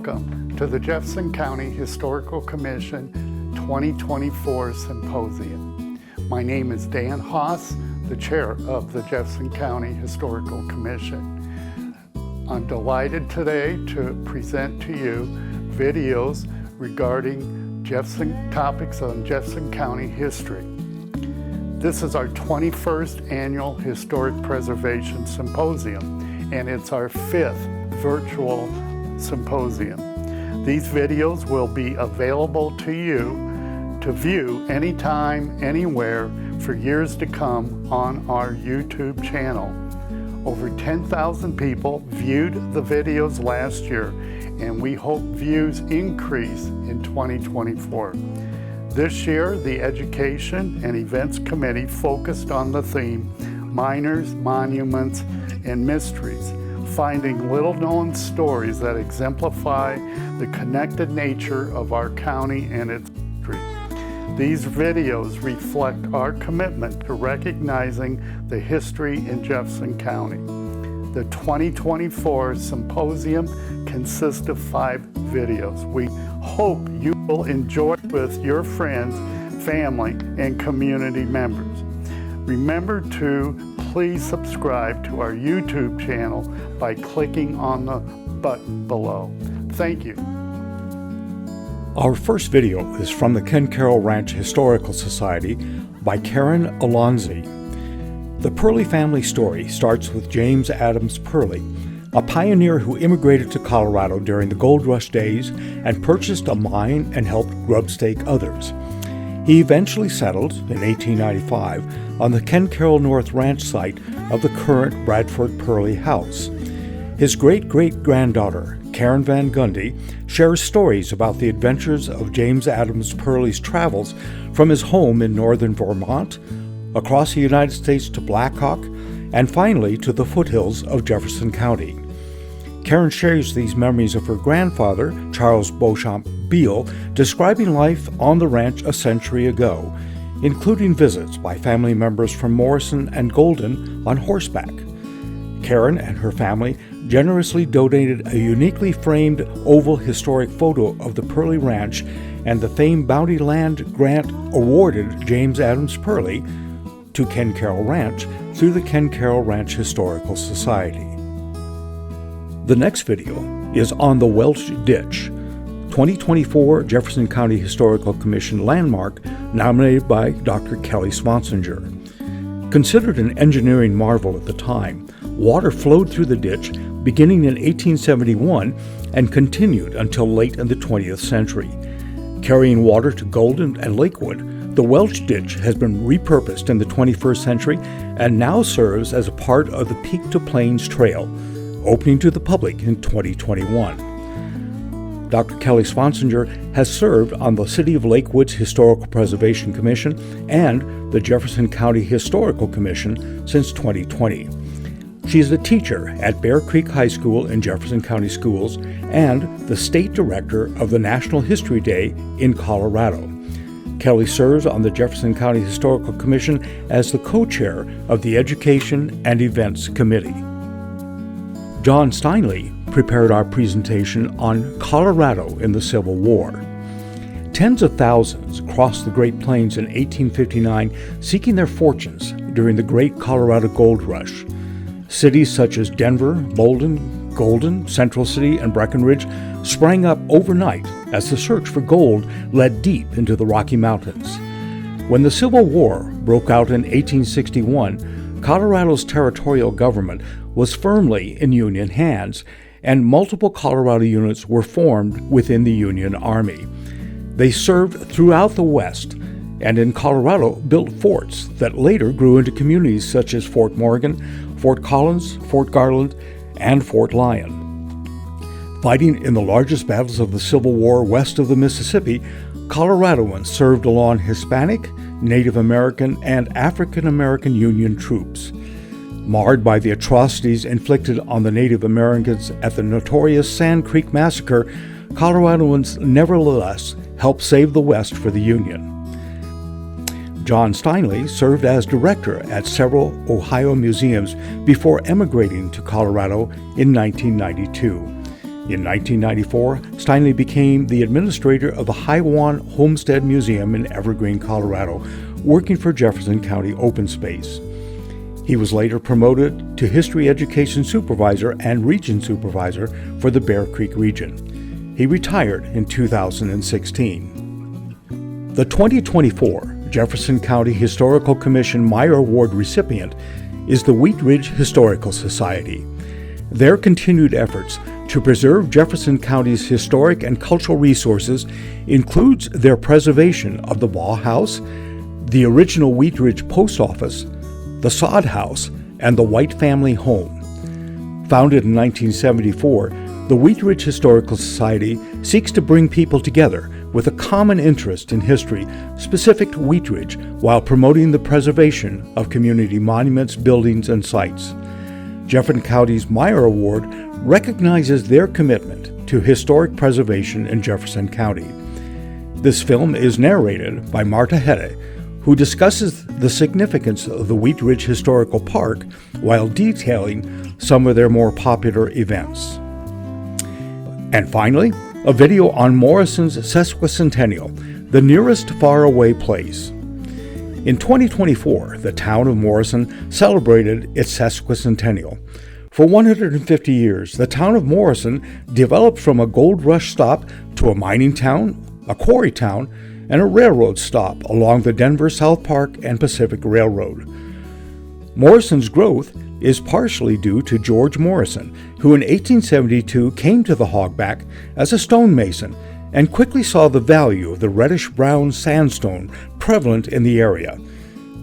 Welcome to the Jefferson County Historical Commission 2024 Symposium. My name is Dan Haas, the chair of the Jefferson County Historical Commission. I'm delighted today to present to you videos regarding topics on Jefferson County history. This is our 21st Annual Historic Preservation Symposium, and it's our 5th virtual symposium. These videos will be available to you to view anytime, anywhere for years to come on our YouTube channel. Over 10,000 people viewed the videos last year, and we hope views increase in 2024. This year, the Education and Events Committee focused on the theme, Miners, Monuments, and Mysteries, finding little-known stories that exemplify the connected nature of our county and its history. These videos reflect our commitment to recognizing the history in Jefferson County. The 2024 symposium consists of 5 videos. We hope you will enjoy it with your friends, family, and community members. Remember to please subscribe to our YouTube channel by clicking on the button below. Thank you. Our first video is from the Ken Carroll Ranch Historical Society by Karen Alonzi. The Purley family story starts with James Adams Purley, a pioneer who immigrated to Colorado during the gold rush days and purchased a mine and helped grubstake others. He eventually settled, in 1895, on the Ken Carroll North Ranch site of the current Bradford Purley House. His great-great-granddaughter, Karen Van Gundy, shares stories about the adventures of James Adams Purley's travels from his home in northern Vermont, across the United States to Black Hawk, and finally to the foothills of Jefferson County. Karen shares these memories of her grandfather, Charles Beauchamp Beale, describing life on the ranch a century ago, including visits by family members from Morrison and Golden on horseback. Karen and her family generously donated a uniquely framed oval historic photo of the Purley Ranch and the famed Bounty Land grant awarded James Adams Purley to Ken Carroll Ranch through the Ken Carroll Ranch Historical Society. The next video is on the Welch Ditch, 2024 Jefferson County Historical Commission landmark nominated by Dr. Kelly Swansinger. Considered an engineering marvel at the time, water flowed through the ditch beginning in 1871 and continued until late in the 20th century. Carrying water to Golden and Lakewood, the Welch Ditch has been repurposed in the 21st century and now serves as a part of the Peak to Plains Trail, opening to the public in 2021. Dr. Kelly Swansinger has served on the City of Lakewood's Historical Preservation Commission and the Jefferson County Historical Commission since 2020. She is a teacher at Bear Creek High School in Jefferson County Schools and the State Director of the National History Day in Colorado. Kelly serves on the Jefferson County Historical Commission as the co-chair of the Education and Events Committee. John Steinle prepared our presentation on Colorado in the Civil War. Tens of thousands crossed the Great Plains in 1859 seeking their fortunes during the Great Colorado Gold Rush. Cities such as Denver, Bolden, Golden, Central City, and Breckenridge sprang up overnight as the search for gold led deep into the Rocky Mountains. When the Civil War broke out in 1861, Colorado's territorial government was firmly in Union hands, and multiple Colorado units were formed within the Union Army. They served throughout the West, and in Colorado built forts that later grew into communities such as Fort Morgan, Fort Collins, Fort Garland, and Fort Lyon. Fighting in the largest battles of the Civil War west of the Mississippi, Coloradoans served along Hispanic, Native American, and African American Union troops. Marred by the atrocities inflicted on the Native Americans at the notorious Sand Creek Massacre, Coloradoans nevertheless helped save the West for the Union. John Steinle served as director at several Ohio museums before emigrating to Colorado in 1992. In 1994, Steinle became the administrator of the Highwan Homestead Museum in Evergreen, Colorado, working for Jefferson County Open Space. He was later promoted to History Education Supervisor and Region Supervisor for the Bear Creek region. He retired in 2016. The 2024 Jefferson County Historical Commission Meyer Award recipient is the Wheat Ridge Historical Society. Their continued efforts to preserve Jefferson County's historic and cultural resources includes their preservation of the Ball House, the original Wheat Ridge Post Office, the Sod House, and the White Family Home. Founded in 1974, the Wheat Ridge Historical Society seeks to bring people together with a common interest in history specific to Wheat Ridge while promoting the preservation of community monuments, buildings, and sites. Jefferson County's Meyer Award recognizes their commitment to historic preservation in Jefferson County. This film is narrated by Marta Hede, who discusses the significance of the Wheat Ridge Historical Park while detailing some of their more popular events. And finally, a video on Morrison's sesquicentennial, the nearest faraway place. In 2024, the town of Morrison celebrated its sesquicentennial. For 150 years, the town of Morrison developed from a gold rush stop to a mining town, a quarry town, and a railroad stop along the Denver South Park and Pacific Railroad. Morrison's growth is partially due to George Morrison, who in 1872 came to the Hogback as a stonemason and quickly saw the value of the reddish-brown sandstone prevalent in the area.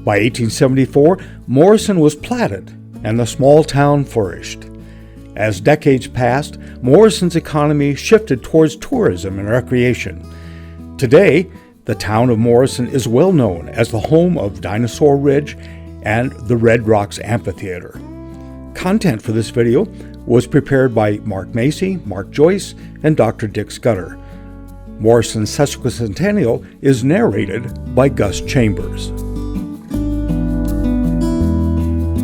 By 1874, Morrison was platted and the small town flourished. As decades passed, Morrison's economy shifted towards tourism and recreation. Today, the town of Morrison is well known as the home of Dinosaur Ridge and the Red Rocks Amphitheater. Content for this video was prepared by Mark Macy, Mark Joyce, and Dr. Dick Scudder. Morrison's sesquicentennial is narrated by Gus Chambers.